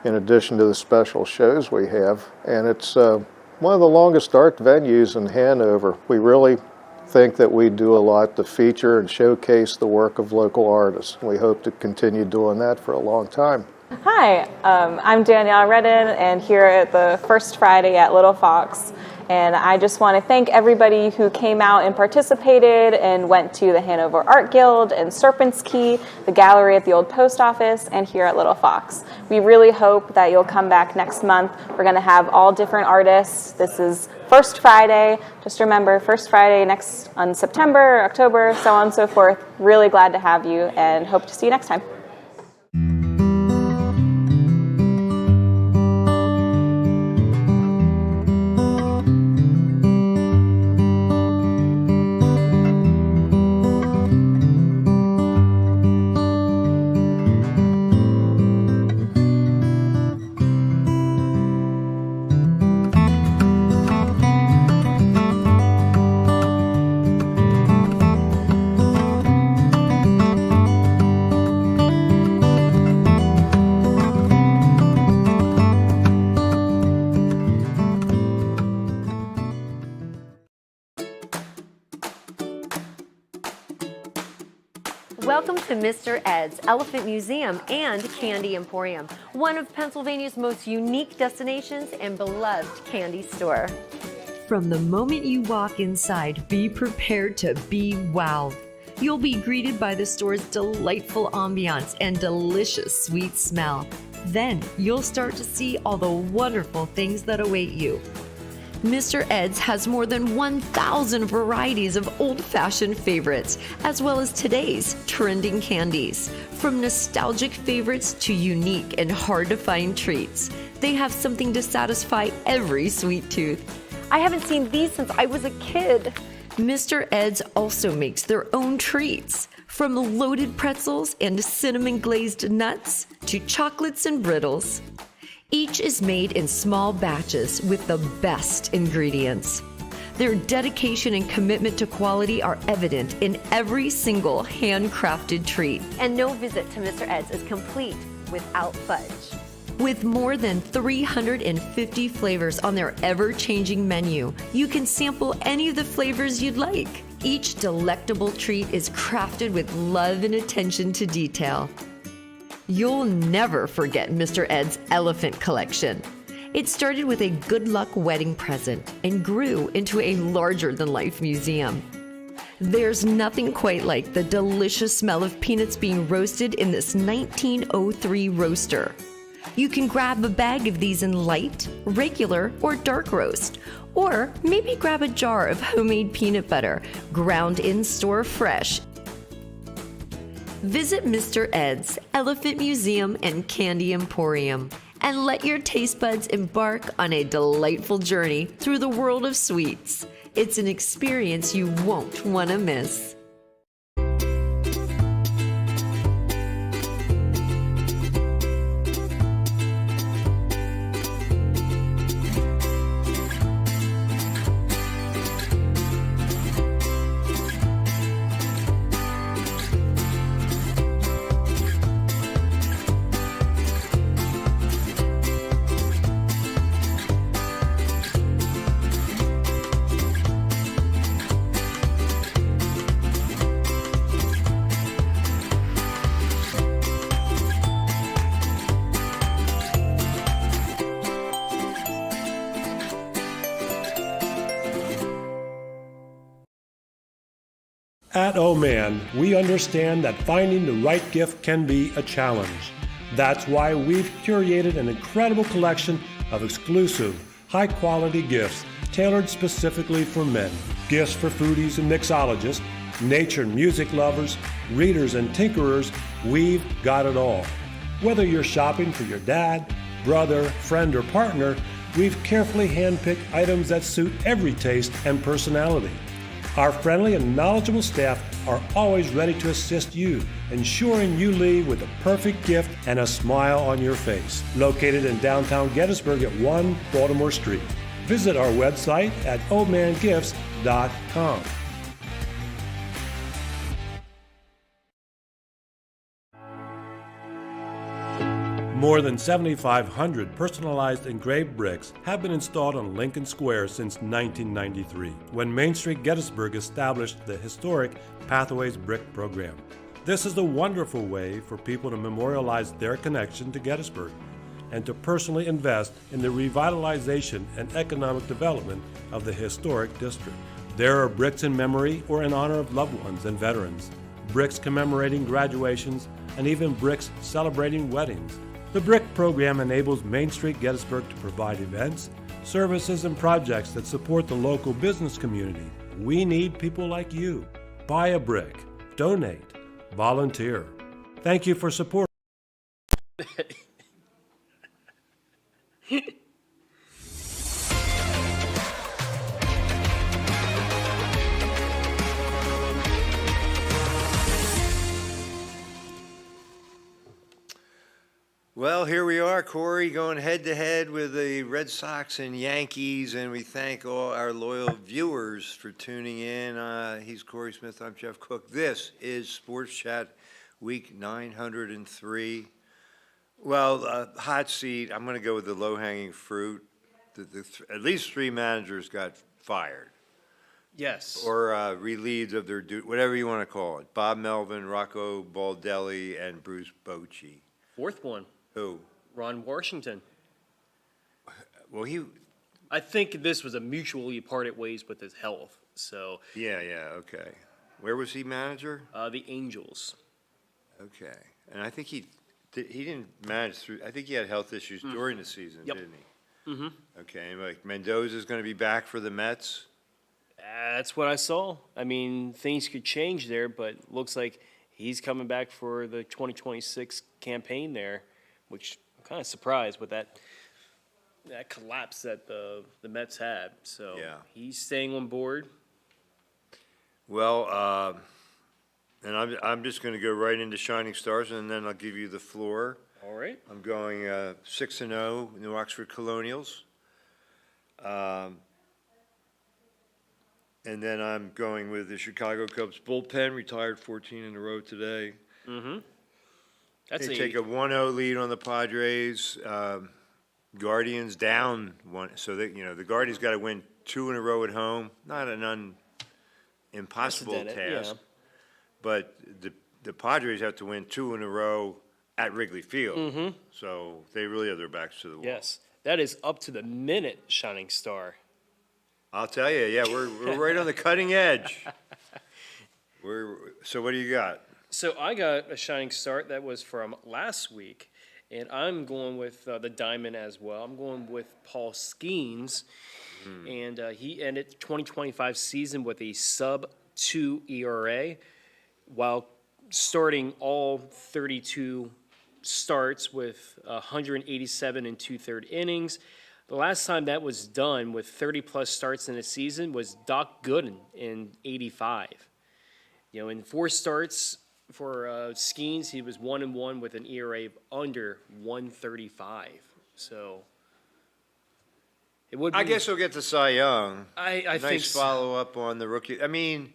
in addition to the special shows we have. And it's one of the longest art venues in Hanover. We really think that we do a lot to feature and showcase the work of local artists. We hope to continue doing that for a long time. Hi, I'm Danielle Redden, and here at the First Friday at Little Fox. And I just want to thank everybody who came out and participated and went to the Hanover Art Guild and Serpent's Key, the gallery at the old post office, and here at Little Fox. We really hope that you'll come back next month. We're going to have all different artists. This is First Friday. Just remember, First Friday next on September, October, so on and so forth. Really glad to have you and hope to see you next time. Welcome to Mr. Ed's Elephant Museum and Candy Emporium, one of Pennsylvania's most unique destinations and beloved candy store. From the moment you walk inside, be prepared to be wowed. You'll be greeted by the store's delightful ambiance and delicious sweet smell. Then you'll start to see all the wonderful things that await you. Mr. Ed's has more than 1,000 varieties of old-fashioned favorites, as well as today's trending candies. From nostalgic favorites to unique and hard-to-find treats, they have something to satisfy every sweet tooth. I haven't seen these since I was a kid. Mr. Ed's also makes their own treats, from loaded pretzels and cinnamon-glazed nuts to chocolates and brittles. Each is made in small batches with the best ingredients. Their dedication and commitment to quality are evident in every single handcrafted treat. And no visit to Mr. Ed's is complete without fudge. With more than 350 flavors on their ever-changing menu, you can sample any of the flavors you'd like. Each delectable treat is crafted with love and attention to detail. You'll never forget Mr. Ed's Elephant Collection. It started with a good luck wedding present and grew into a larger-than-life museum. There's nothing quite like the delicious smell of peanuts being roasted in this 1903 roaster. You can grab a bag of these in light, regular, or dark roast. Or maybe grab a jar of homemade peanut butter, ground in-store fresh. Visit Mr. Ed's Elephant Museum and Candy Emporium and let your taste buds embark on a delightful journey through the world of sweets. It's an experience you won't want to miss. At Oh Man, we understand that finding the right gift can be a challenge. That's why we've curated an incredible collection of exclusive, high-quality gifts tailored specifically for men. Gifts for foodies and mixologists, nature and music lovers, readers and tinkerers, we've got it all. Whether you're shopping for your dad, brother, friend, or partner, we've carefully handpicked items that suit every taste and personality. Our friendly and knowledgeable staff are always ready to assist you, ensuring you leave with the perfect gift and a smile on your face. Located in downtown Gettysburg at 1 Baltimore Street. Visit our website at ohmangifts.com. More than 7,500 personalized engraved bricks have been installed on Lincoln Square since 1993, when Main Street Gettysburg established the historic Pathways Brick Program. This is a wonderful way for people to memorialize their connection to Gettysburg and to personally invest in the revitalization and economic development of the historic district. There are bricks in memory or in honor of loved ones and veterans, bricks commemorating graduations, and even bricks celebrating weddings. The Brick Program enables Main Street Gettysburg to provide events, services, and projects that support the local business community. We need people like you. Buy a brick, donate, volunteer. Thank you for support. Well, here we are, Corey, going head-to-head with the Red Sox and Yankees, and we thank all our loyal viewers for tuning in. He's Corey Smith, I'm Jeff Cook. This is Sports Chat Week 903. Well, hot seat, I'm going to go with the low-hanging fruit. At least 3 managers got fired. Yes. Or relieved of their duty, whatever you want to call it. Bob Melvin, Rocco Baldelli, and Bruce Bochy. 4th one, Who? Ron Washington. Well, I think this was a mutually parted ways with his health. So yeah, okay. Where was he manager? the Angels. Okay. And I think he didn't manage through, I think he had health issues during the season, Yep. didn't he? Mm-hmm. Okay, and like Mendoza's going to be back for the Mets? That's what I saw. I mean, things could change there, but looks like he's coming back for the 2026 campaign there, which I'm kind of surprised with that collapse that the Mets had. So Yeah. he's staying on board. Well, and I'm just going to go right into Shining Stars, and then I'll give you the floor. All right. I'm going 6-0 New Oxford Colonials. And then I'm going with the Chicago Cubs bullpen, retired 14 in a row today. That's They take a 1-0 lead on the Padres. Guardians down 1, so the Guardians got to win 2 in a row at home. Not an impossible Unprecedented, task, yeah. but the Padres have to win 2 in a row at Wrigley Field. So they really have their backs to the wall. Yes, that is up to the minute Shining Star. I'll tell you, yeah, we're right on the cutting edge. So what do you got? So I got a shining start that was from last week, and I'm going with the Diamond as well. I'm going with Paul Skeens, and he ended 2025 season with a sub-2 ERA, while starting all 32 starts with 187 and 2/3 innings. The last time that was done with 30-plus starts in a season was Doc Gooden in '85. In 4 starts for Skeens, he was 1-1 with an ERA of under 135. So it would be. I guess he'll get the Cy Young. I Nice think so. follow-up on the rookie. I mean,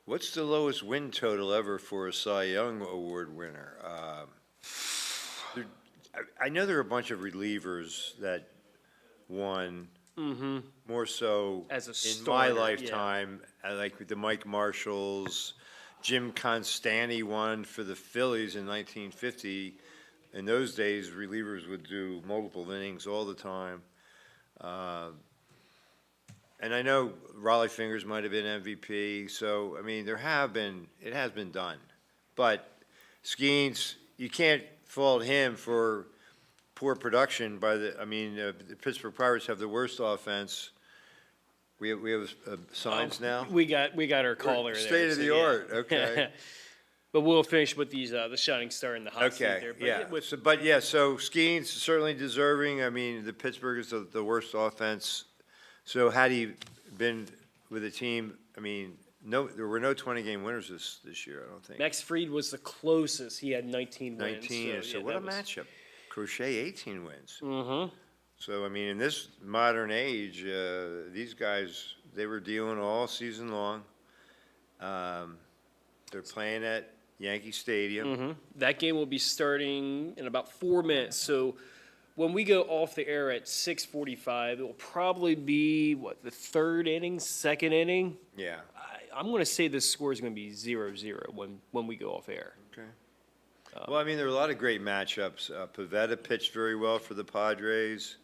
what's the lowest win total ever for a Cy Young Award winner? I know there are a bunch of relievers that won more so As a in my starter, yeah. lifetime. I like the Mike Marshalls. Jim Constanti won for the Phillies in 1950. In those days, relievers would do multiple innings all the time. And I know Raleigh Fingers might have been MVP. So, I mean, it has been done. But Skeens, you can't fault him for poor production the Pittsburgh Pirates have the worst offense. We have signs now? We got our caller there. State of so the yeah. art, okay. But we'll finish with these the shining star in the hot seat Okay, there. But yeah. So Skeens certainly deserving. I mean, the Pittsburgh is the worst offense. So had he been with a team, I mean, there were no 20-game winners this year, I don't think. Max Fried was the closest. He had 19 wins. 19, so yeah, what a that was- matchup. Crochet 18 wins. So, I mean, in this modern age, these guys, they were dealing all season long. They're playing at Yankee Stadium. That game will be starting in about 4 minutes. So when we go off the air at 6:45, it will probably be, what, the third inning, second inning? Yeah. I'm going to say this score is going to be 0-0 when we go off air. Okay. Well, I mean, there were a lot of great matchups. Pivetta pitched very well for the Padres.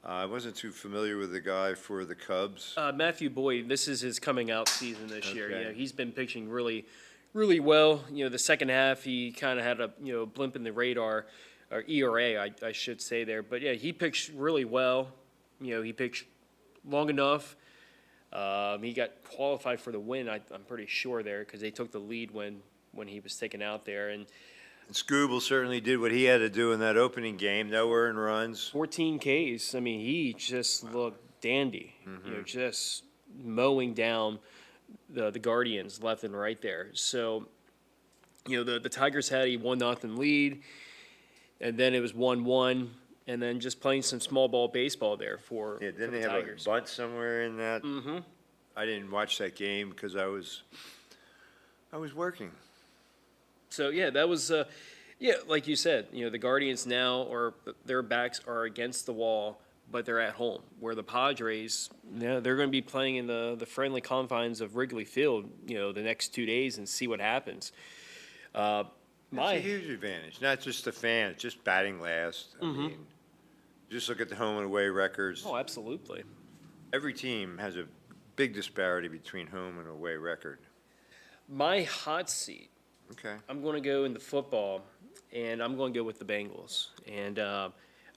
I wasn't too familiar with the guy for the Cubs. Matthew Boyd, this is his coming out season this year. Okay. You know, he's been pitching really, really well. You know, the second half he kind of had a blip in the radar, or ERA, I should say there. But yeah, he pitched really well. You know, he pitched long enough. He got qualified for the win. I'm pretty sure there because they took the lead when he was taken out there. And Scooble certainly did what he had to do in that opening game. No earned runs. 14 Ks. I mean, he just looked dandy. You know, just mowing down the Guardians left and right there. So, you know, the Tigers had a 1-0 lead, and then it was 1-1, and then just playing some small ball baseball there for Yeah, didn't the they have Tigers. a bunt somewhere in that? Mm-hmm. I didn't watch that game because I was working. So yeah, that was like you said, you know, the Guardians now their backs are against the wall, but they're at home. Where the Padres, they're going to be playing in the friendly confines of Wrigley Field, you know, the next 2 days and see what happens. It's a huge advantage, not just the fans, just batting last. I mean, just look at the home and away records. Oh, absolutely. Every team has a big disparity between home and away record. My hot seat, Okay. I'm going to go into football, and I'm going to go with the Bengals. And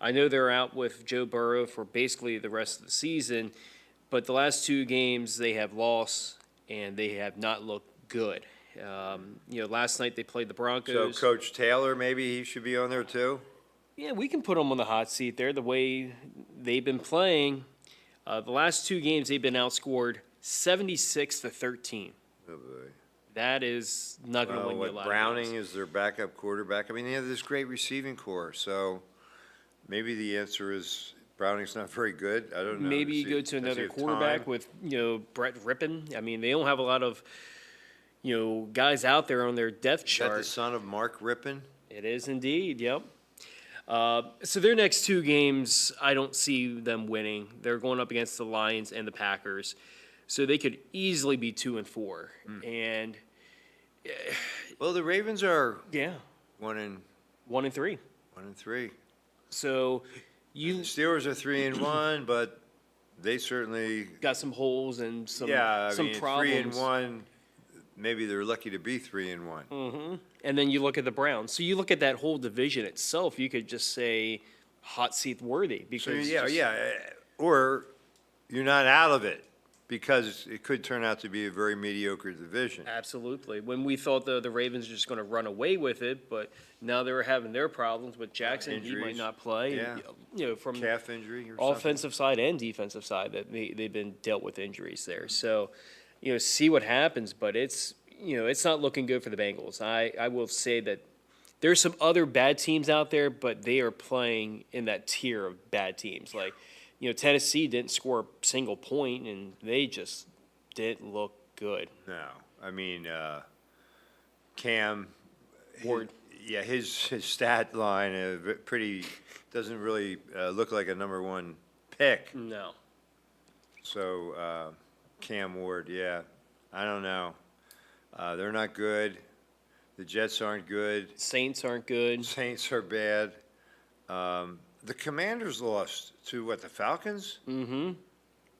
I know they're out with Joe Burrow for basically the rest of the season, but the last 2 games they have lost, and they have not looked good. You know, last night they played the So Broncos. Coach Taylor, maybe he should be on there too? Yeah, we can put them on the hot seat there. The way they've been playing, the last 2 games they've been outscored 76-13. Oh, boy. That is not going to win you a lot Browning of games. is their backup quarterback. I mean, they have this great receiving core, so maybe the answer is Browning's not very good. I don't know. Maybe you Does go he- to does he another have quarterback time? with, you know, Brett Rippon. I mean, they don't have a lot of, you know, guys out there on their depth Is that the chart. son of Mark Rippon? It is indeed, yep. So their next 2 games, I don't see them winning. They're going up against the Lions and the Packers. So they could easily be 2-4. And, Well, the Ravens are yeah, 1-3. 1-3. So you Steelers are 3-1, but they certainly, got some holes and some yeah, I some mean, problems. 3-1. Maybe they're lucky to be 3-1. And then you look at the Browns. So you look at that whole division itself, you could just say hot seat worthy So because yeah, just- yeah, or you're not out of it because it could turn out to be a very mediocre division. Absolutely. When we thought the Ravens were just going to run away with it, but now they were having their problems with Jackson. He might Injuries. not play. Yeah. You know, from Calf injury or something. offensive side and defensive side that they've been dealt with injuries there. So, you know, see what happens, but it's not looking good for the Bengals. I will say that there's some other bad teams out there, but they are playing in that tier of bad teams. Like, you know, Tennessee didn't score a single point, and they just didn't look good. No, I mean, Cam Ward. Yeah, his stat line doesn't really look like a number 1 pick. No. So Cam Ward, yeah, I don't know. They're not good. The Jets aren't good. Saints aren't good. Saints are bad. The Commanders lost to what, the Falcons? Mm-hmm.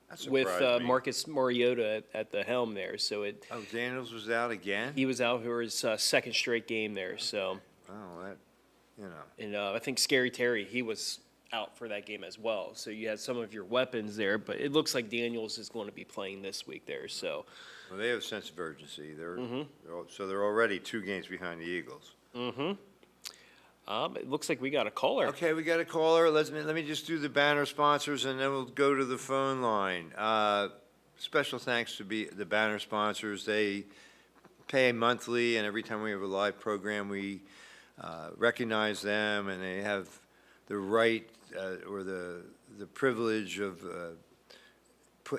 That With surprised me. Marcus Mariota at the helm there. So Oh, Daniels was out again? he was out for his second straight game there. So, Oh, that, you know. and I think Scary Terry, he was out for that game as well. So you had some of your weapons there, but it looks like Daniels is going to be playing this week there. So, Well, they have a sense of urgency. So they're already 2 games behind the Eagles. it looks like we got a caller. Okay, we got a caller. Let me just do the banner sponsors, and then we'll go to the phone line. Special thanks to the banner sponsors. They pay monthly, and every time we have a live program, we recognize them, and they have the right or the privilege of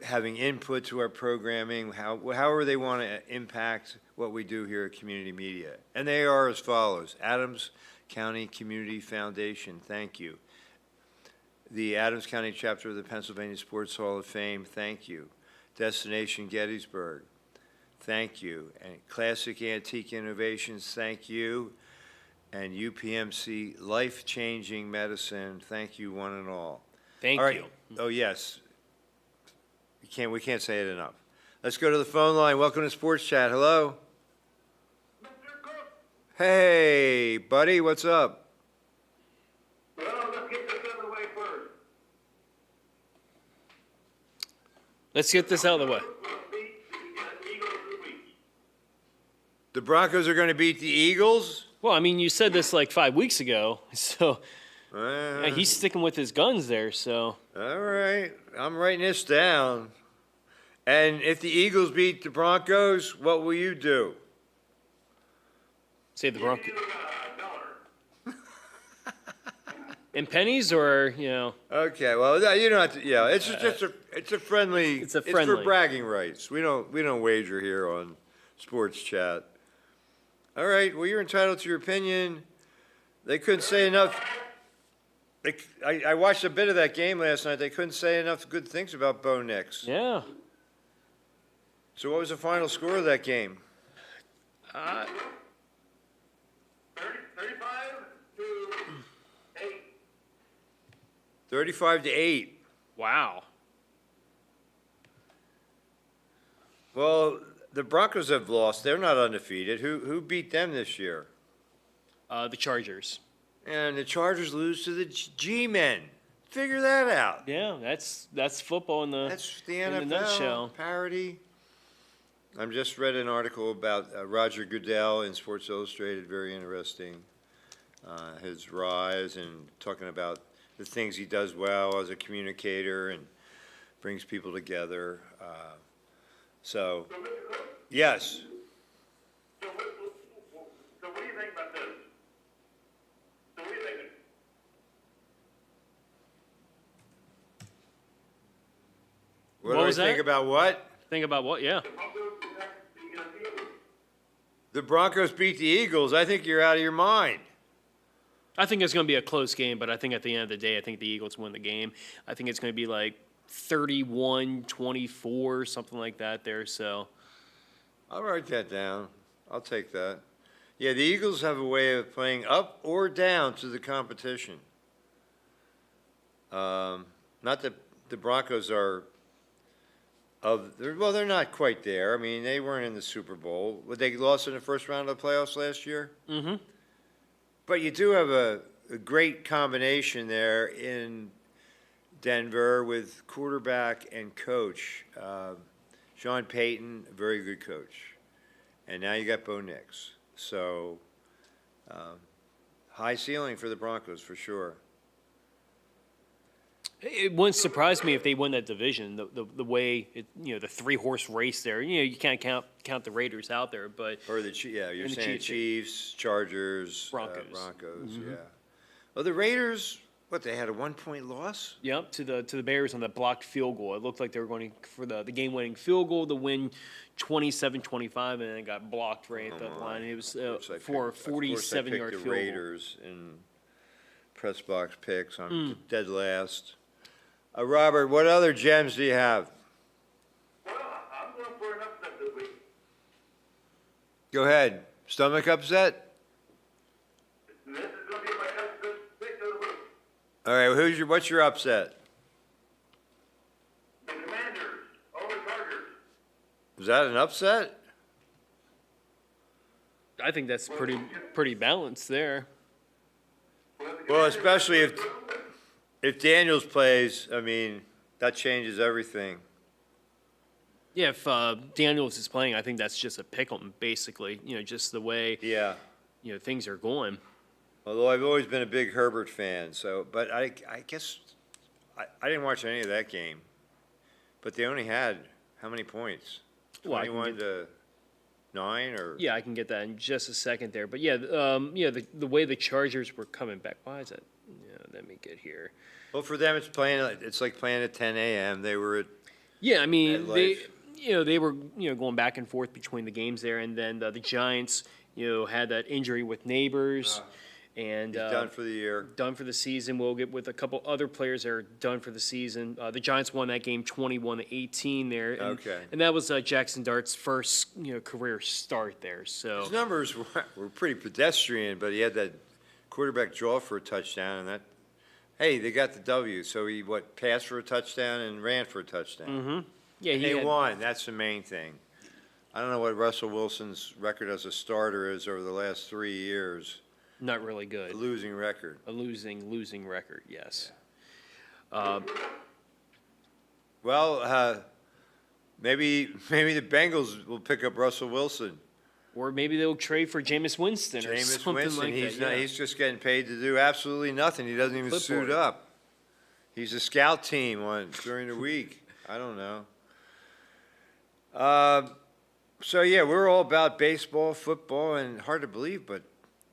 having input to our programming, however they want to impact what we do here at Community Media. And they are as follows. Adams County Community Foundation, thank you. The Adams County chapter of the Pennsylvania Sports Hall of Fame, thank you. Destination Gettysburg, thank you. And Classic Antique Innovations, thank you. And UPMC Life Changing Medicine, thank you one and all. Thank All right. you. Oh, yes. We can't say it enough. Let's go to the phone line. Welcome to Sports Chat. Hello. Hey, buddy, what's up? Well, let's get this out of the way first. Let's get this out of the way. The Broncos are going to beat the Eagles? Well, I mean, you said this like 5 weeks ago, so he's sticking with his guns there. So All right, I'm writing this down. And if the Eagles beat the Broncos, what will you do? say the Broncos in pennies, or Okay, well, you don't have to. Yeah, it's it's a friendly. It's a It's friendly. for bragging rights. We don't wager here on Sports Chat. All right. Well, you're entitled to your opinion. They couldn't say enough. I watched a bit of that game last night. They couldn't say enough good things about Bo Nix. yeah. So, what was the final score of that game? 35 to 8. 35-8. Wow. Well, the Broncos have lost. They're not undefeated. Who beat them this year? The Chargers. And the Chargers lose to the G-Men. Figure that out. Yeah, that's football in the That's the in NFL a nutshell. parody. I just read an article about Roger Goodell in Sports Illustrated. Very interesting. His rise and talking about the things he does well as a communicator and brings people together. So, yes. So what do you think about this? So what do you think? What What do was I think that? about what? Think about what? Yeah. The Broncos beat the Eagles. I think you're out of your mind. I think it's going to be a close game, but I think at the end of the day, I think the Eagles win the game. I think it's going to be like 31-24, something like that there. So, I'll write that down. I'll take that. Yeah, the Eagles have a way of playing up or down to the competition. Not that the Broncos are they're not quite there. I mean, they weren't in the Super Bowl. They lost in the first round of the playoffs last year. mm-hmm. But you do have a great combination there in Denver with quarterback and coach. Sean Payton, a very good coach. And now you got Bo Nix. So, high ceiling for the Broncos for sure. It wouldn't surprise me if they win that division. The way the 3-horse race there. You can't count the Raiders out there, but Or you're And the saying Chiefs. Chiefs, Chargers, Broncos. Broncos, yeah. Well, the Raiders, they had a 1-point loss? yep, to the Bears on that blocked field goal. It looked like they were going for the game-winning field goal to win 27-25, and then it got blocked right at that line. It was for a 47-yard the field goal. Raiders in press box picks. I'm dead last. Robert, what other gems do you have? Well, I'm going for an upset this week. Go ahead. Stomach upset? This is going to be my upset pick of the week. All right, what's your upset? The Commanders over Chargers. Is that an upset? I think that's pretty balanced there. Well, especially if Daniels plays, I mean, that changes everything. Yeah, if Daniels is playing, I think that's just a pick 'em, basically. Just the way Yeah. things are going. Although I've always been a big Herbert fan, but I guess I didn't watch any of that game. But they only had how many points? Well, I can 21 to 9 or Yeah, I can get that in just a second there. But yeah, the way the Chargers were coming back. Why is that? Yeah, let me get here. Well, for them it's like playing at 10 a.m. They were at Yeah, I mean, MetLife. they were, going back and forth between the games there, and then the Giants, had that injury with Neighbors, and He's done for the year. done for the season. We'll get with a couple other players that are done for the season. The Giants won that game 21-18 there. And, Okay. And that was Jackson Dart's first, career start there. So His numbers were pretty pedestrian, but he had that quarterback draw for a touchdown, and that, hey, they got the W. So he, passed for a touchdown and ran for a touchdown. yeah, And he they had, won. That's the main thing. I don't know what Russell Wilson's record as a starter is over the last 3 years. not really good. A losing record. A losing record. Yes. Well, maybe the Bengals will pick up Russell Wilson. Or maybe they'll trade for Jameis Winston or Jameis something Winston, like he's that. not, yeah. he's just getting paid to do absolutely nothing. He doesn't even suit Clipboard. up. He's a scout team during the week. I don't know. So yeah, we're all about baseball, football, and hard to believe, but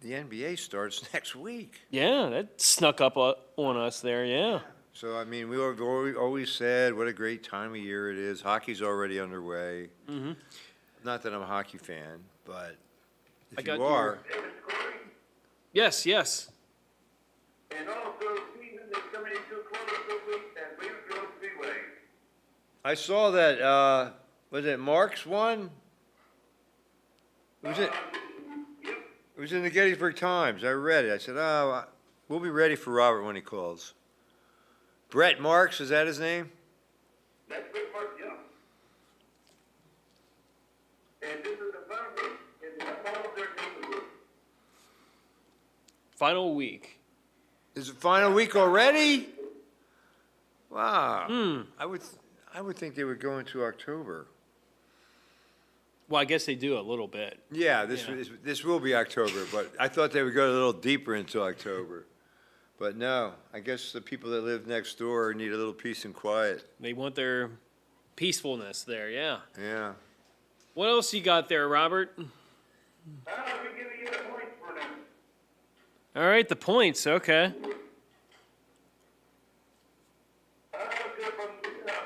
the NBA starts next week. Yeah, that snuck up on us there. Yeah. So I mean, we have always said what a great time of year it is. Hockey's already underway. Mm-hmm. Not that I'm a hockey fan, but I if got you are, Hey, Mr. Corey, Yes. Yes. and also season is coming into a close this week at Williams Road Speedway. I saw that. Was it Mark's one? Was it? Yep. It was in the Gettysburg Times. I read it. I said, "Oh, we'll be ready for Robert when he calls." Brett Marks, is that his name? That's good part, yeah. And this is the final week, and the final 13th week. Final week. Is it final week already? Wow. I would think they would go into October. Well, I guess they do a little bit. Yeah, Yeah. this will be October, but I thought they would go a little deeper into October. But no, I guess the people that live next door need a little peace and quiet. They want their peacefulness there. Yeah. Yeah. What else you got there, Robert? We're giving you the points for now. All right, the points. Okay. Let's go from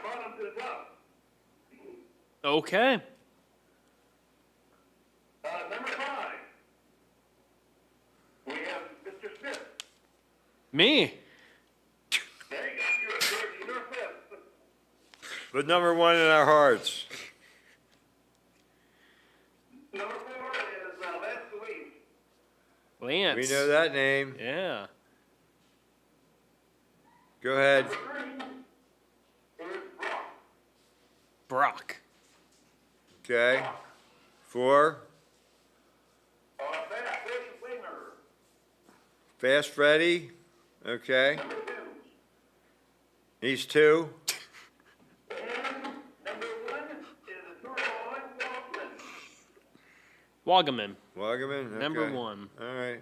bottom to the top. Okay. Number 5. We have Mr. Smith. Me. There you go, you're 5th. But number one in our hearts. Number 4 is Lance Louise. Lance. We know that name. Yeah. Go ahead. Number 3 is Brock. Brock. Okay. 4. Fast Freddie Winger. Fast Freddy. Okay. Number 2. He's 2. And number 1 is the Tour Walkman. Wagaman. Wagaman. Okay. Number 1. All right.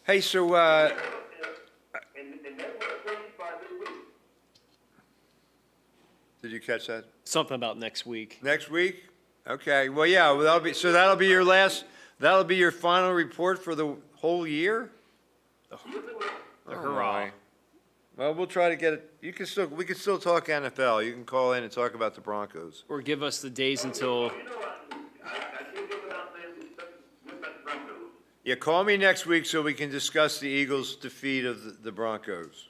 Hey, so And that was played by this week. did you catch that? Something about next week. Next week? Okay. Well, yeah. Well, that'll be your last. That'll be your final report for the whole year. The Oh, hurrah. my. Well, we'll try to get it. We can still talk NFL. You can call in and talk about the Broncos. Or give us the days until. You know what? I can't go without saying with that Broncos. Yeah, call me next week so we can discuss the Eagles' defeat of the Broncos.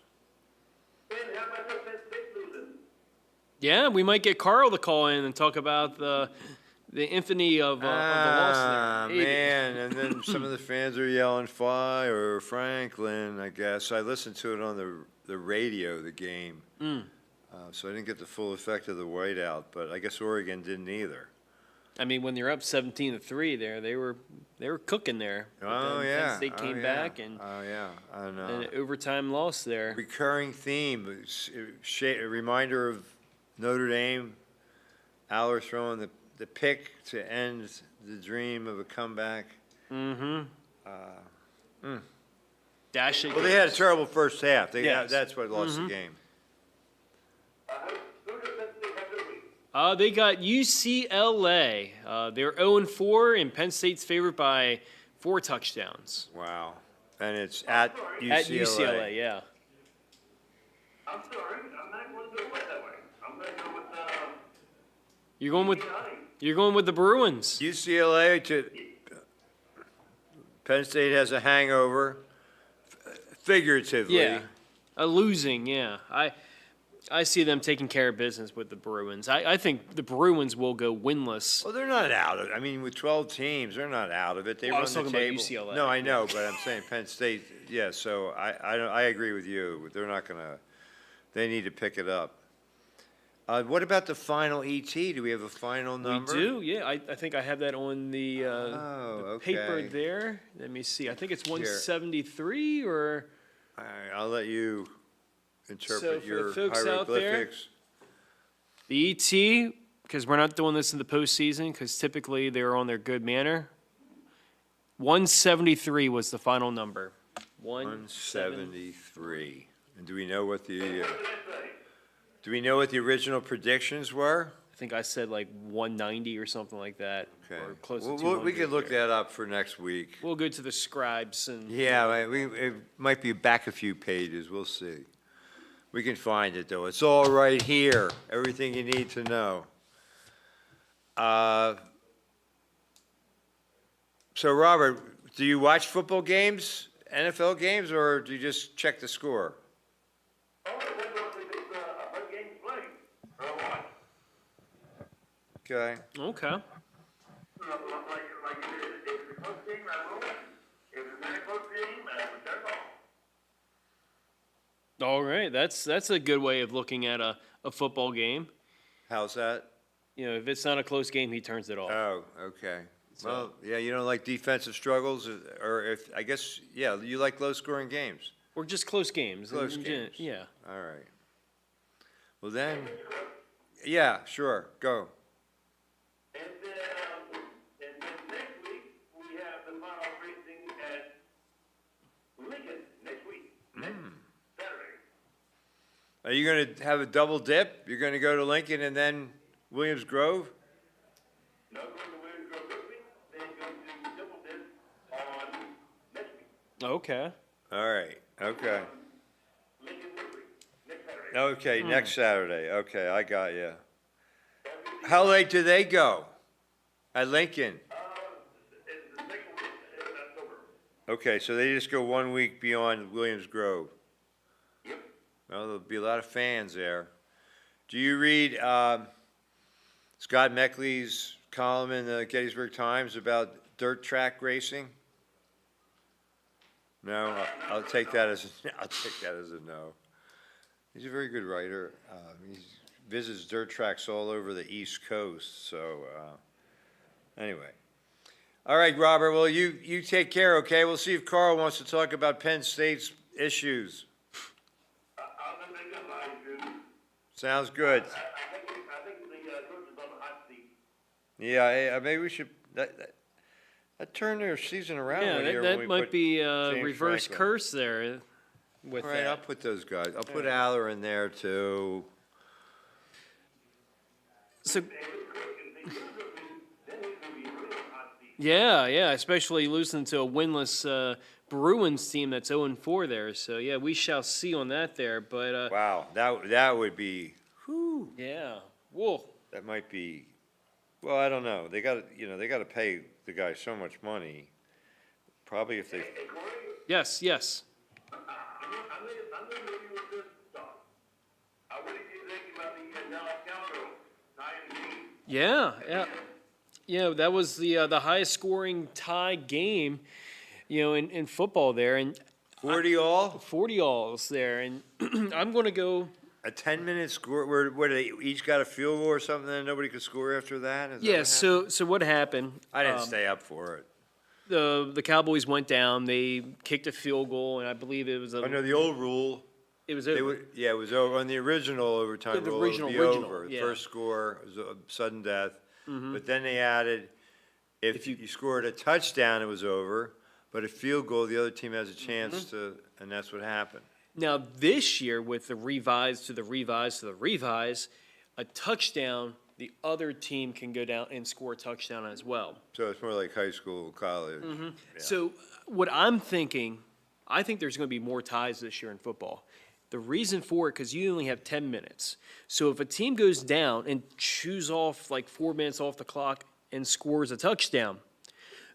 Ben, how about the Penn State losing? Yeah, we might get Carl to call in and talk about the infamy of the loss there. 80. Man, and then some of the fans are yelling "Fire Franklin." I guess I listened to it on the radio, the game, so I didn't get the full effect of the whiteout. But I guess Oregon didn't either. I mean, when they're up 17-3, there they were cooking there. But Oh then yeah, Penn State came back and oh yeah, I know. an overtime loss there. Recurring theme, a reminder of Notre Dame. Aller throwing the pick to end the dream of a comeback. Dash it. Well, they had a terrible first half. Yes. That's what lost the game. Who does Penn State have this week? They got UCLA. They're 0-4, and Penn State's favored by 4 touchdowns. Wow. And it's at UCLA. At UCLA, yeah. I'm sorry, I'm not going to go with that way. I'm going to go with You're going with the Bruins. UCLA to Penn State has a hangover, figuratively. Yeah, losing. Yeah, I see them taking care of business with the Bruins. I think the Bruins will go winless. Well, they're not out of it. I mean, with 12 teams, they're not out of it. They Well, I run was the talking about table. UCLA. No, I know, but I'm saying Penn State. Yeah, so I agree with you. They're not gonna. They need to pick it up. What about the final ET? Do we have a final number? We do. Yeah, I think I have that on the, the paper okay. there. Let me see. I think it's 173 or. All right, I'll let you So interpret for your the folks out there- hieroglyphics. The ET, because we're not doing this in the postseason, because typically they're on their good manner. 173 was the final number. 173. And do we know what the original predictions were? I think I said like 190 or something like that, Okay. or close to Well, 200. we can look here. that up for next week. We'll go to the scribes and. Yeah, it might be back a few pages, we'll see. We can find it, though. It's all right here, everything you need to know. So, Robert, do you watch football games, NFL games, or do you just check the score? Oh, that's what a game played. Watch. Okay. Okay. Like if it's a close game, I will watch. If it's not a close game, I will turn off. All right, that's a good way of looking at a football game. How's that? You know, if it's not a close game, he turns it off. Oh, okay. Well, yeah, you don't like defensive struggles, or if, I guess, yeah, you like low-scoring games. Or just close games. Close And, games. Yeah. All right. Well, then, yeah, sure, go. And then next week, we have the final racing at Lincoln next week. Next Saturday. Are you going to have a double dip? You're going to go to Lincoln and then Williams Grove? No, going to Williams Grove this week, then go to Double Dip on next week. Okay. All right, okay. Lincoln this week, next Saturday. Okay, next Saturday. Okay, I got you. How late do they go? At Lincoln? It's the second week in October. Okay, so they just go 1 week beyond Williams Grove. Yep. Well, there'll be a lot of fans there. Do you read Scott Meckley's column in the Gettysburg Times about dirt track racing? No, I'll take that as a no. He's a very good writer. He visits dirt tracks all over the East Coast. So anyway, all right, Robert. Well, you take care. Okay. We'll see if Carl wants to talk about Penn State's issues. I'll let that go live, dude. Sounds good. I think the coach is on the hot seat. Yeah, maybe we should that turn their season around. Yeah, one year that when we might put be a James reverse Franklin. curse there with All right, I'll that. put those guys. I'll put Aller in there too. So, yeah, especially losing to a winless Bruins team that's 0-4 there. So, yeah, we shall see on that there. But, Wow, that would be. yeah, whoa. That might be. Well, I don't know. They got to pay the guy so much money. Probably if they. Yes. I'm gonna leave you with this thought. What did you think about the Dallas Cowgirls tying the game? Yeah, that was the highest scoring tie game, in football there, and 40 all? 40 alls there, and I'm going to go. A 10-minute score where they each got a field goal or something, and nobody could score after that? Is that Yeah, what so what happened? happened? I didn't stay up for it. The Cowboys went down. They kicked a field goal, and I believe it was I know the old rule. it was They over. would, yeah, it was over on the original overtime The rule. original, it would be over. yeah. The first score was a sudden death, but then they added if you scored a touchdown, it was over. But a field goal, the other team has a chance to, and that's what happened. Now this year, with the revise, a touchdown, the other team can go down and score a touchdown as well. So it's more like high school, college. Mm-hmm. Yeah. So what I'm thinking, I think there's going to be more ties this year in football. The reason for it, because you only have 10 minutes. So if a team goes down and chews off like 4 minutes off the clock and scores a touchdown,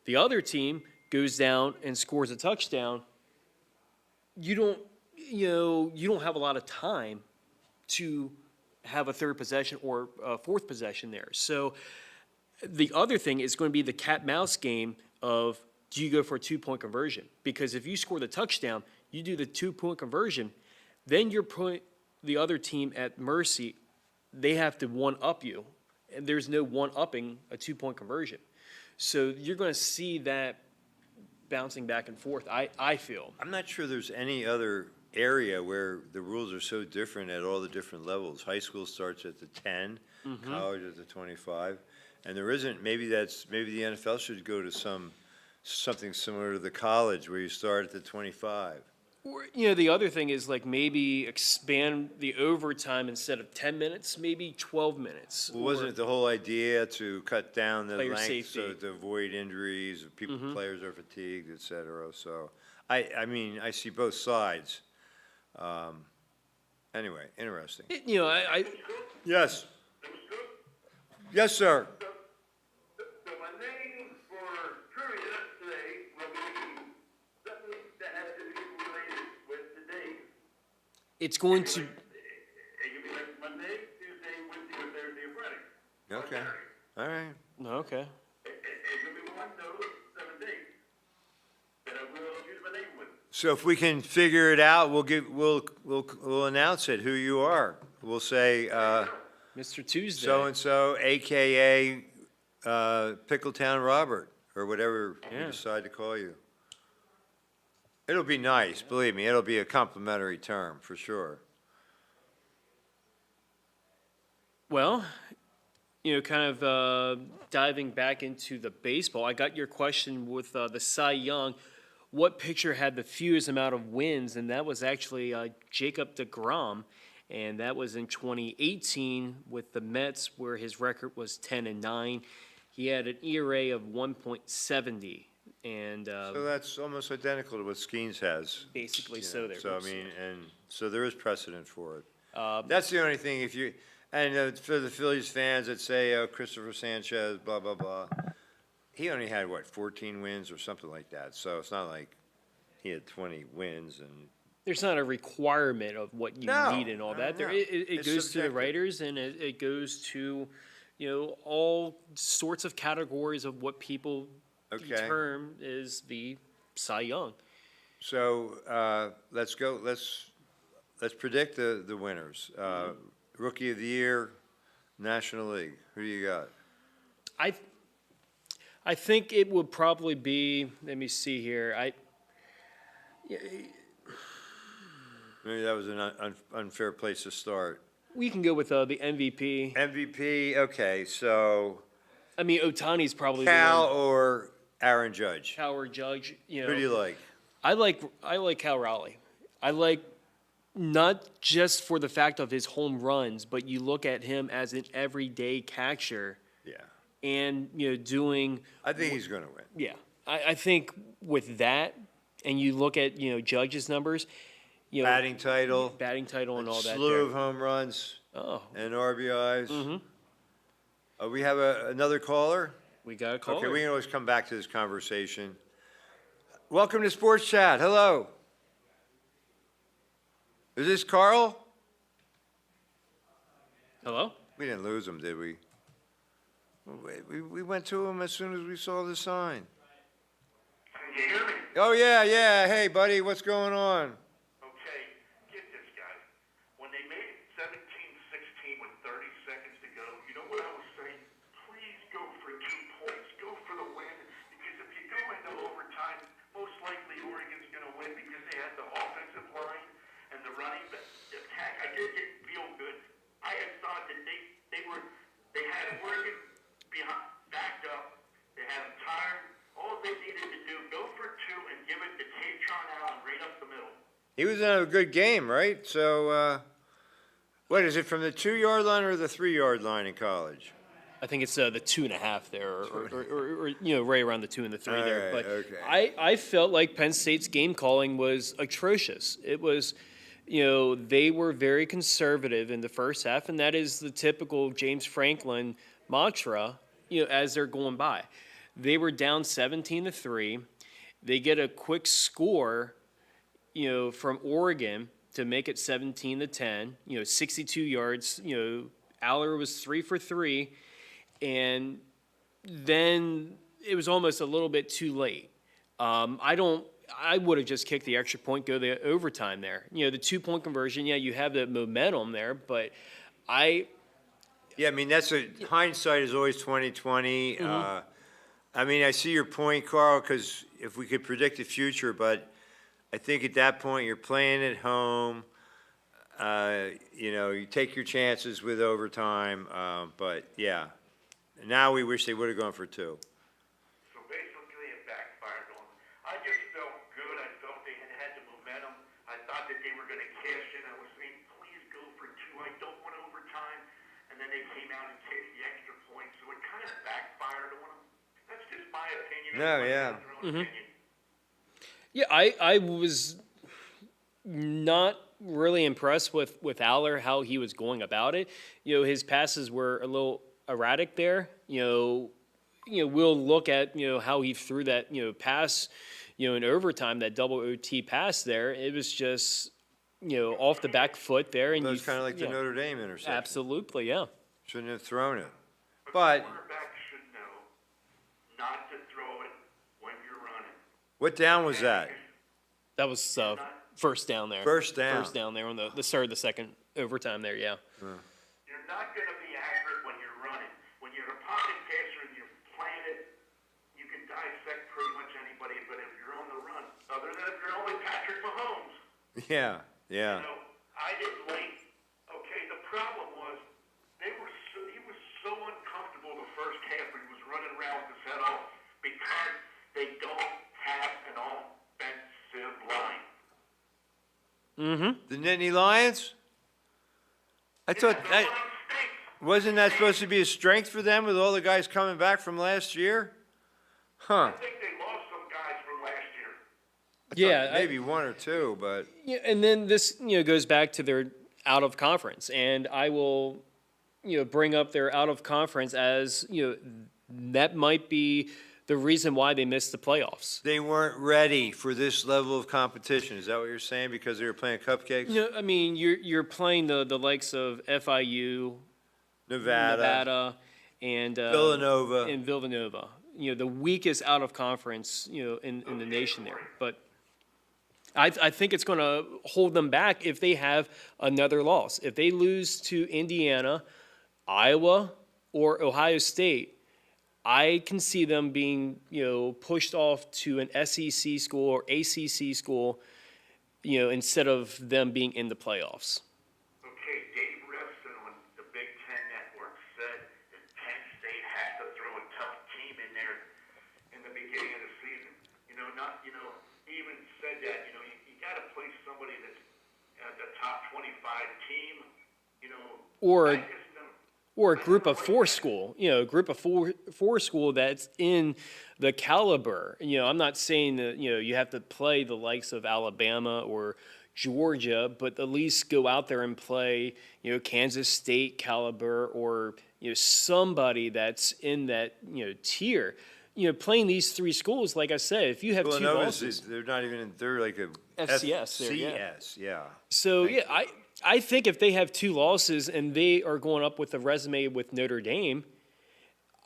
the other team goes down and scores a touchdown, you don't have a lot of time to have a third possession or a fourth possession there. So the other thing is going to be the cat-mouse game of, do you go for a 2-point conversion? Because if you score the touchdown, you do the 2-point conversion, then you're putting the other team at mercy. They have to one-up you, and there's no one-upping a 2-point conversion. So you're going to see that bouncing back and forth, I feel. I'm not sure there's any other area where the rules are so different at all the different levels. High school starts at the 10, college at the 25, and there isn't. Maybe the NFL should go to something similar to the college where you start at the 25. Or, the other thing is like maybe expand the overtime instead of 10 minutes, maybe 12 minutes. Well, wasn't it the whole idea to cut down the Player length safety. so to avoid injuries, players are fatigued, et cetera? So, I mean, I see both sides. Anyway, interesting. Yes. Yes, sir. So my name for trivia today will be something that has to be related with today. It's going to, It could be like Monday, Tuesday, Wednesday, or Thursday, or Friday. Okay. All right. okay. It could be one of those 7 days that I will choose my name with. So if we can figure it out, we'll announce it, who you are. We'll say, Mr. Tuesday. so-and-so, AKA, Pickletown Robert, or whatever we Yeah. decide to call you. It'll be nice, believe me, it'll be a complimentary term, for sure. Well, kind of diving back into the baseball, I got your question with the Cy Young. What pitcher had the fewest amount of wins? And that was actually Jacob deGrom. And that was in 2018 with the Mets, where his record was 10-9. He had an ERA of 1.70. And So that's almost identical to what Skeens has. basically you so know, there. So, I mean, and so there is precedent for it. Um, That's the only thing, for the Phillies fans that say, oh, Christopher Sanchez, blah, blah, blah, he only had, 14 wins or something like that, so it's not like he had 20 wins and. There's not a requirement of what you No, need and all no, that. There, no. it It's goes to the subjective. writers, and it goes to, all sorts of categories of what people Okay. term is the Cy Young. So, let's go, let's predict the winners. Rookie of the Year, National League, who do you got? I think it would probably be, let me see here, Maybe that was an unfair place to start. we can go with the MVP. MVP, okay, so I mean, Otani's probably Cal the one. or Aaron Judge? Cal or Judge, Who do you like? I like Cal Raleigh. I like not just for the fact of his home runs, but you look at him as an everyday catcher Yeah, and, doing, I think he's gonna win. yeah. I think with that, and you look at, Judge's numbers, Batting title, batting title and all that slew there. of home runs Oh, and RBIs. We have another caller? we got a call. Okay, we can always come back to this conversation. Welcome to Sports Chat. Hello. Is this Carl? Hello? We didn't lose him, did we? We went to him as soon as we saw the sign. Can you hear me? Oh, yeah. Hey, buddy, what's going on? Okay, get this, guys. When they made it 17-16 with 30 seconds to go, you know what I was saying? Please go for 2 points. Go for the win. Because if you go into overtime, most likely Oregon's going to win because they had the offensive line and the running attack. I did feel good. I had thought that they had Oregon backed up. They had them tired. All they needed to do, go for 2 and give it to Tatron Allen right up the middle. He was in a good game, right? So, what is it, from the 2-yard line or the 3-yard line in college? I think it's the 2.5 there, or right around the 2 and the 3 there. All right, But okay. I felt like Penn State's game calling was atrocious. It was they were very conservative in the first half, and that is the typical James Franklin mantra, as they're going by. They were down 17-3. They get a quick score, from Oregon to make it 17-10, 62 yards. Aller was 3 for 3, and then it was almost a little bit too late. I would have just kicked the extra point, go the overtime there. The 2-point conversion, you have the momentum there, but Yeah, I mean, hindsight is always 20/20. I mean, I see your point, Carl, because if we could predict the future, but I think at that point you're playing at home. You take your chances with overtime, but yeah. Now we wish they would have gone for 2. So basically, it backfired on them. I just felt good. I felt they had the momentum. I thought that they were going to cash in. I was saying, please go for 2. I don't want overtime. And then they came out and cashed the extra point. So it kind of backfired on them. That's just my opinion. No, Everybody yeah. has their own opinion. Yeah, I was not really impressed with Aller, how he was going about it. His passes were a little erratic there. We'll look at, how he threw that, pass, in overtime, that double OT pass there. It was just, off the back foot there. And That was kind of like the Notre Dame interception. Absolutely, yeah. Shouldn't have thrown it. But But the quarterback should know not to throw it when you're running. what down was that? That was first down there. First down. First down there on the start of the second overtime there, yeah. You're not going to be accurate when you're running. When you're a pocket passer and you're playing it, you can dissect pretty much anybody. But if you're on the run, other than if you're only Patrick Mahomes, Yeah, yeah. I didn't like. Okay, the problem was he was so uncomfortable the first half. He was running around with his head off because they don't have an offensive line. The Nittany Lions? I thought The that line stinks. wasn't that supposed to be a strength for them with all the guys coming back from last year? Huh. I think they lost some guys from last year. Yeah, Maybe 1 or 2, but Yeah, and then this, goes back to their out of conference, and I will, bring up their out of conference as, that might be the reason why they missed the playoffs. they weren't ready for this level of competition. Is that what you're saying? Because they were playing cupcakes? I mean, you're playing the likes of FIU, Nevada, and Villanova. and Villanova. The weakest out of conference, in the nation there. But I think it's going to hold them back if they have another loss. If they lose to Indiana, Iowa, or Ohio State, I can see them being, pushed off to an SEC school or ACC school, instead of them being in the playoffs. Okay, Dave Revson on the Big Ten Network said that Penn State had to throw a tough team in there in the beginning of the season. He even said that, you got to play somebody that's the top 25 team, Or I just don't- or a group of 4 school, a group of four school that's in the caliber. I'm not saying that, you have to play the likes of Alabama or Georgia, but at least go out there and play, Kansas State caliber or, somebody that's in that, tier. Playing these 3 schools, like I said, if you have 2 Villanova's, losses. they're not even in, they're like a FCS there, yeah. FCS, yeah. So, yeah, I think if they have 2 losses and they are going up with a resume with Notre Dame,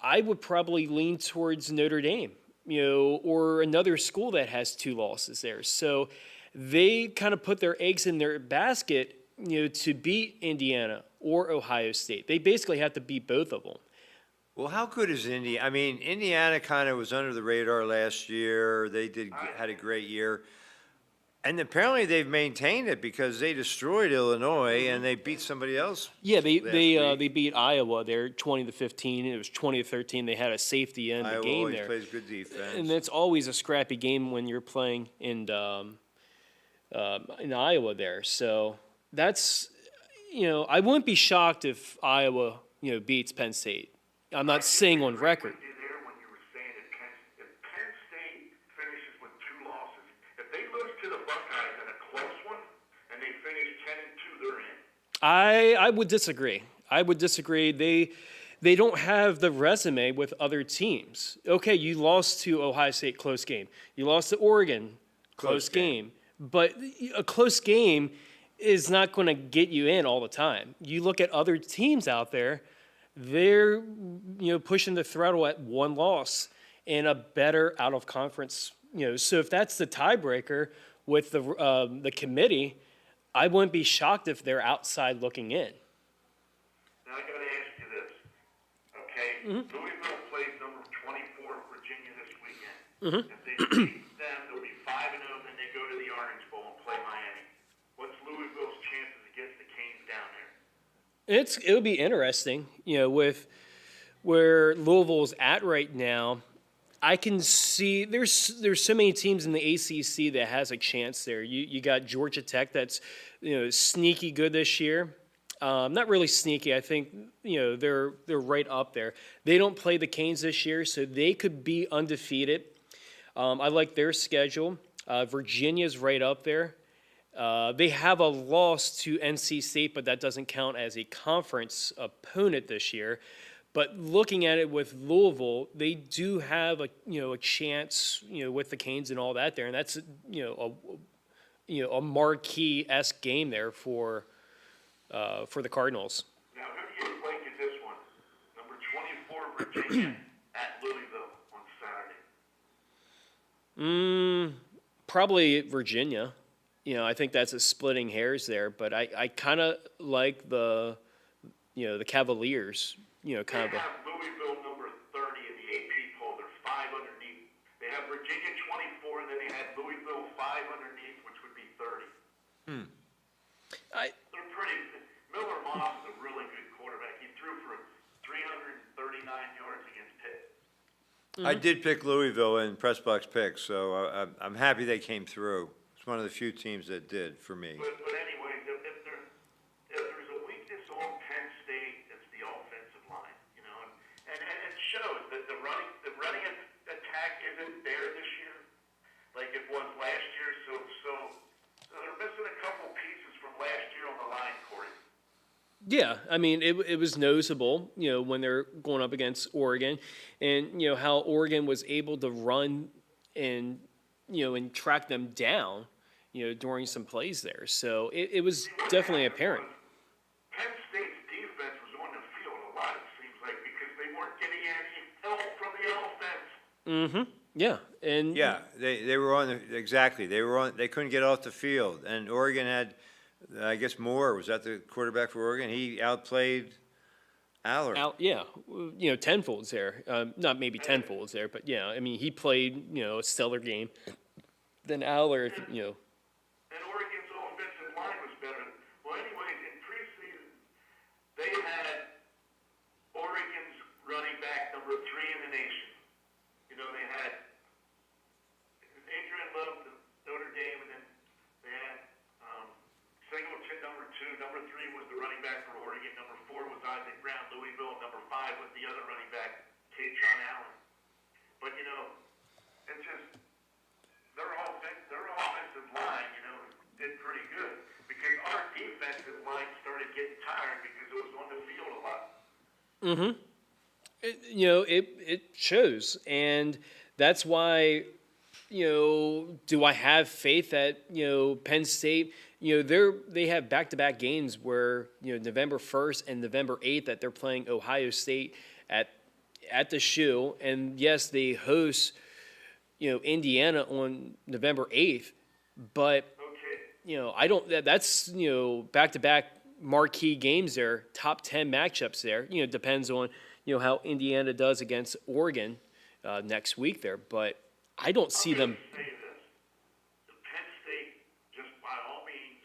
I would probably lean towards Notre Dame, or another school that has 2 losses there. So they kind of put their eggs in their basket, to beat Indiana or Ohio State. They basically have to beat both of them. Well, how good is Indiana? I mean, Indiana kind of was under the radar last year. They had a great year. And apparently they've maintained it because they destroyed Illinois and they beat somebody else. Yeah, last week. they beat Iowa there 20-15. It was 20-13. They had a safety in the Iowa game always there. plays good defense. And that's always a scrappy game when you're playing in Iowa there. So that's, I wouldn't be shocked if Iowa, beats Penn State. I'm not saying on record. With you there when you were saying that if Penn State finishes with 2 losses, if they lose to the Buckeyes in a close one and they finish I would disagree. They don't have the resume with other teams. Okay, you lost to Ohio State, close game. You lost to Oregon, close game. But a close game is not going to get you in all the time. You look at other teams out there, they're pushing the throttle at one loss and a better out of conference. So if that's the tiebreaker with the committee, I wouldn't be shocked if they're outside looking in. Now I gotta ask you this, okay? Louisville plays number 24 Virginia this weekend. If they beat them, they'll be 5-0, then they go to the Orange Bowl and play Miami. What's Louisville's chances against the Canes down there? It'll be interesting, with where Louisville's at right now. I can see there's so many teams in the ACC that has a chance there. You got Georgia Tech that's sneaky good this year. Not really sneaky. I think they're right up there. They don't play the Canes this year, so they could be undefeated. I like their schedule. Virginia's right up there. They have a loss to NC State, but that doesn't count as a conference opponent this year. But looking at it with Louisville, they do have a chance with the Canes and all that there, and that's a marquee-esque game there for the Cardinals. Now, who do you think is this one? Number 24 Virginia at Louisville on Saturday. Probably Virginia. I think that's a splitting hairs there, but I kind of like the Cavaliers. Kind of. They have Louisville number 30 in the AP poll. They're 5 underneath. They have Virginia 24, and then they had Louisville 5 underneath, which would be 30. They're pretty. Miller Moss is a really good quarterback. He threw for 339 yards against Pitt. I did pick Louisville in Pressbox picks, so I'm happy they came through. It's one of the few teams that did for me. But anyways, if there's a weakness on Penn State, it's the offensive line, and it shows that the running attack isn't there this year, like it was last year. So they're missing a couple pieces from last year on the line, Corey. Yeah, I mean, it was noticeable, when they're going up against Oregon, and how Oregon was able to run and and track them down, during some plays there. So it was definitely apparent. Penn State's defense was on the field a lot, it seems like, because they weren't getting any help from the offense. Yeah, and Yeah, they were on exactly. They couldn't get off the field, and Oregon had, I guess Moore was that the quarterback for Oregon. He outplayed Aller. tenfolds there. Not maybe tenfolds there, but yeah, I mean he played a stellar game. Then Aller, And Oregon's offensive line was better. Well, anyways, in preseason, they had Oregon's running back number 3 in the nation. They had Adrian Love, Notre Dame, and then they had Singleton, number 2. Number 3 was the running back for Oregon. Number 4 was Isaac Brown, Louisville. Number 5 was the other running back, Tatron Allen. But, it's just their offensive line, did pretty good because our defensive line started getting tired because it was on the field a lot. It shows, and that's why, do I have faith that Penn State, they have back-to-back games where November 1st and November 8th that they're playing Ohio State at the Shoe, and yes, they host Indiana on November 8th, but I don't. That's back-to-back marquee games there, top 10 matchups there. Depends on how Indiana does against Oregon next week there, but I don't see them. Say this: Penn State, just by all means,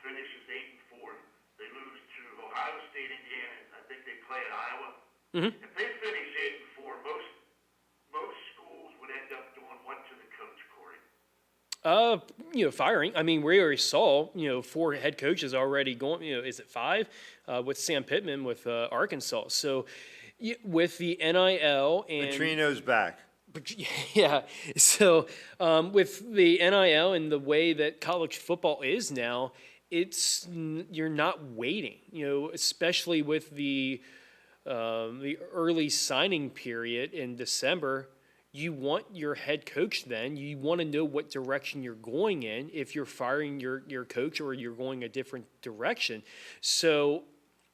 finishes 8-4. They lose to Ohio State, Indiana, and I think they play at Iowa. If they finish 8-4, most schools would end up doing what to the coach, Corey? Firing. I mean, we already saw, 4 head coaches already going, is it 5? With Sam Pittman with Arkansas. So with the NIL and Petrino's back. Yeah. So with the NIL and the way that college football is now, you're not waiting, especially with the early signing period in December. You want your head coach then. You want to know what direction you're going in if you're firing your coach or you're going a different direction. So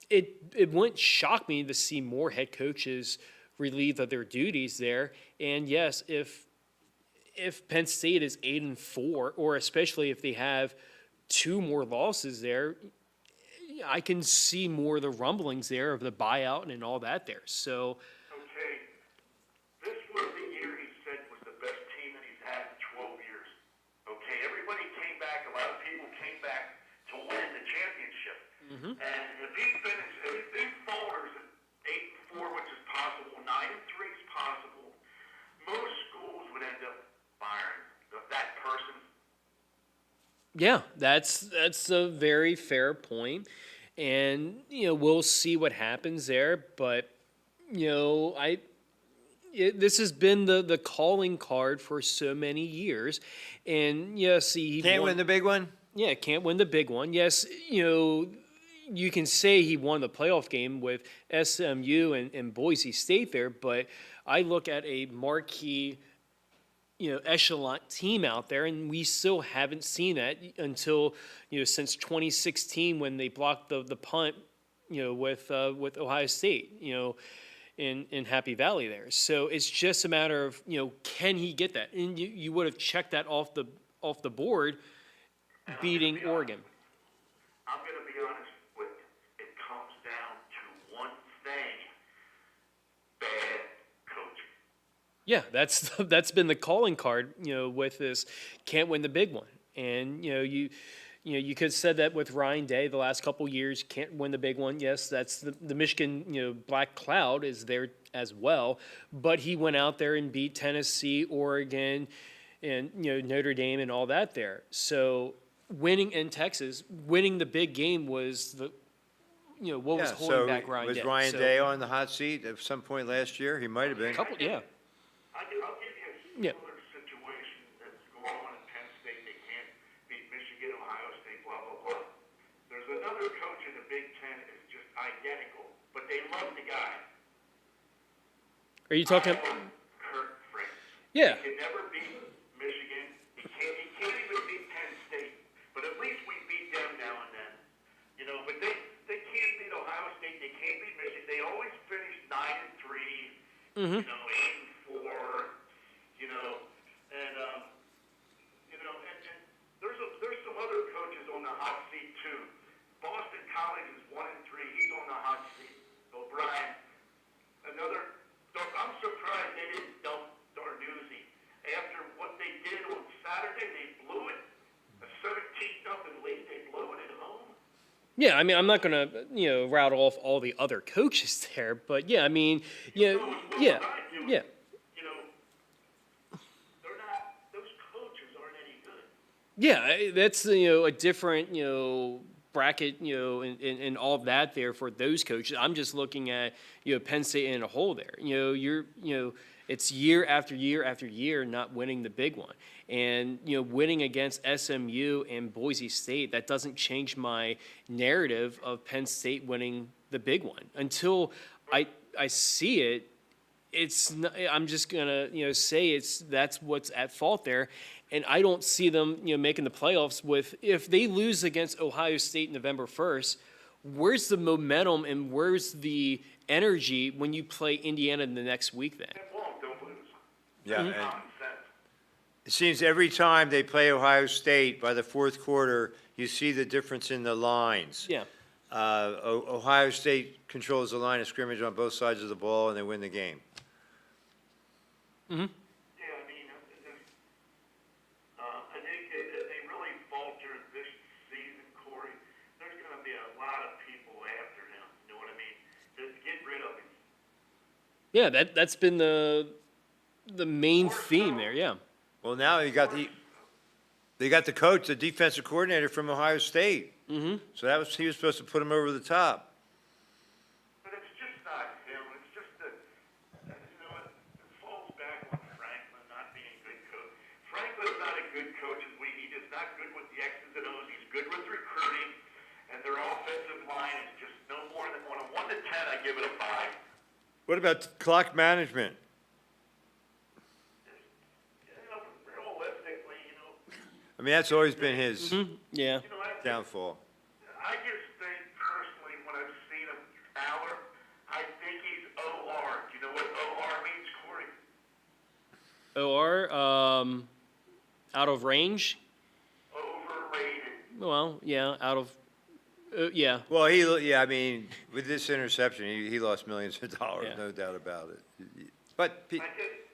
it wouldn't shock me to see more head coaches relieved of their duties there. And yes, if Penn State is 8-4, or especially if they have 2 more losses there, I can see more of the rumblings there of the buyout and all that there. So, Okay, this was the year he said was the best team that he's had in 12 years. Okay, everybody came back, a lot of people came back to win the championship. And if he falters at 8-4, which is possible, 9-3 is possible, most schools would end up firing that person. yeah, that's a very fair point. And, we'll see what happens there. But, this has been the calling card for so many years. And, see, he Can't won- win the big one? Yeah, can't win the big one. Yes, you can say he won the playoff game with SMU and Boise State there, but I look at a marquee, echelon team out there, and we still haven't seen that until, since 2016 when they blocked the punt, with Ohio State, in Happy Valley there. So it's just a matter of, can he get that? And you would have checked that off the board, beating Oregon. I'm going to be honest with you. It comes down to one thing: bad coaching. Yeah, that's been the calling card, with this can't win the big one. And you could have said that with Ryan Day the last couple years, can't win the big one. Yes, that's the Michigan, black cloud is there as well, but he went out there and beat Tennessee, Oregon, and Notre Dame and all that there. So winning in Texas, winning the big game was what was holding back Ryan was Day. Ryan So, Day on the hot seat at some point last year? He might have been. Couple, yeah. I'll give you a similar situation that's going on in Penn State. They can't beat Michigan, Ohio State, blah, blah, blah. There's another coach in the Big Ten that's just identical, but they love the guy. Are you talking? Kurt Frank. Yeah. He can never beat Michigan. He can't even beat Penn State. But at least we beat them now and then. But they can't beat Ohio State. They can't beat Michigan. They always finish 9-3, 8-4, and there's some other coaches on the hot seat too. Boston College is 1-3. He's on the hot seat. O'Brien, another. I'm surprised they didn't dump Darnuzzi after what they did on Saturday. They blew it. A 17-0 lead. They blew it at home. Yeah, I mean, I'm not gonna, route off all the other coaches there, but yeah, I mean, yeah. They're not. Those coaches aren't any good. Yeah, that's a different bracket and all of that there for those coaches. I'm just looking at Penn State in a whole there. It's year after year after year not winning the big one, and winning against SMU and Boise State, that doesn't change my narrative of Penn State winning the big one until I see it. It's not, I'm just gonna say that's what's at fault there, and I don't see them making the playoffs with if they lose against Ohio State November 1st. Where's the momentum and where's the energy when you play Indiana the next week then? Don't lose. Yeah. and Common sense. It seems every time they play Ohio State, by the fourth quarter, you see the difference in the lines. Yeah. Ohio State controls the line of scrimmage on both sides of the ball, and they win the game. Yeah, I mean, I think they really faltered this season, Corey. There's going to be a lot of people after him. You know what I mean? Just get rid of him. Yeah, that's been the main theme there. Yeah. Well, now they got the coach, the defensive coordinator from Ohio State. Mm-hmm. So he was supposed to put him over the top. But it's just not him. It's just it falls back on Franklin not being a good coach. Franklin's not a good coach. He's not good with the X's and O's. He's good with recruiting. their offensive line is just no more than on a 1 to 10. I give it a 5. What about clock management? Realistically, I mean, that's always been his Yeah. downfall. I just think personally, when I've seen him, Aller, I think he's OR. Do you know what OR means, Corey? OR, out of range. Overrated. Well, yeah, out of, yeah. Well, I mean, with this interception, he lost millions of dollars, Yeah. no doubt about it. But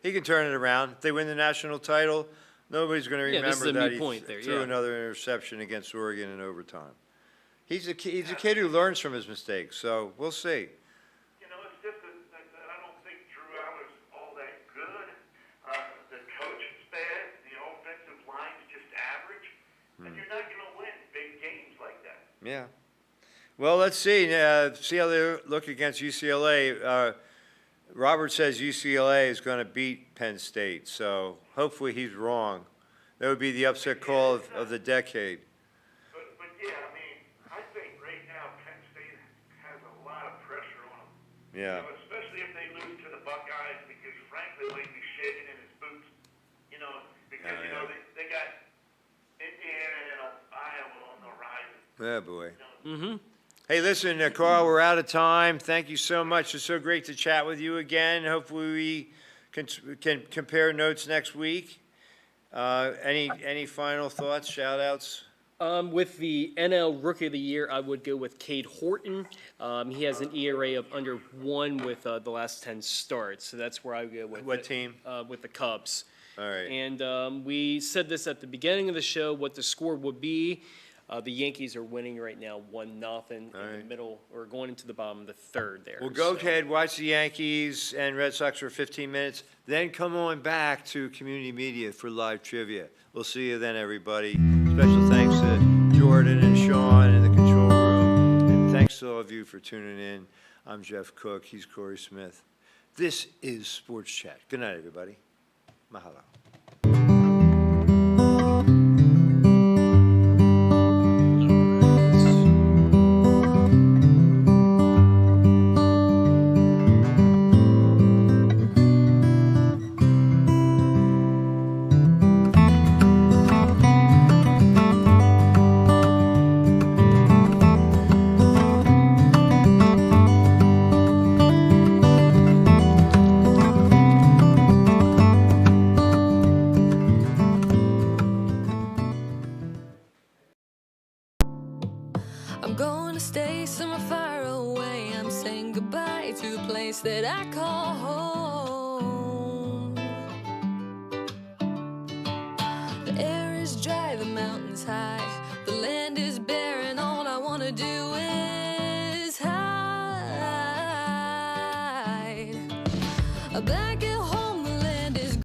he can turn it around. If they win the national title, nobody's going to Yeah, this is remember a that moot he point there, threw yeah. another interception against Oregon in overtime. He's a kid who learns from his mistakes, so we'll see. You know, it's just that I don't think Drew Aller's all that good. The coaching's bad. The offensive line's just average. And you're not going to win big games like that. Yeah. Well, let's see. See how they look against UCLA. Robert says UCLA is going to beat Penn State, so hopefully he's wrong. That would be the upset call of the decade. But yeah, I mean, I think right now Penn State has a lot of pressure on them. Yeah. You know, especially if they lose to the Buckeyes, because frankly, they'd be shaking in his boots. You know, because, you know, they got Indiana and Iowa on the horizon. Oh, boy. Hey, listen, Carl, we're out of time. Thank you so much. It's so great to chat with you again. Hopefully we can compare notes next week. Any final thoughts, shout-outs? With the NL Rookie of the Year, I would go with Cade Horton. He has an ERA of under 1 with the last 10 starts, so that's where I would go with. What team? With the Cubs. All right. And we said this at the beginning of the show, what the score would be. The Yankees are winning right now 1-0 in the middle, or going into the bottom of the third there. Well, go So- ahead, watch the Yankees and Red Sox for 15 minutes, then come on back to Community Media for live trivia. We'll see you then, everybody. Special thanks to Jordan and Sean in the control room, and thanks to all of you for tuning in. I'm Jeff Cook. He's Corey Smith. This is Sports Chat. Good night, everybody. Mahalo. I'm gonna stay somewhere far away. I'm saying goodbye to the place that I call home. The air is dry, the mountains high, the land is bare, and all I wanna do is hide. A blanket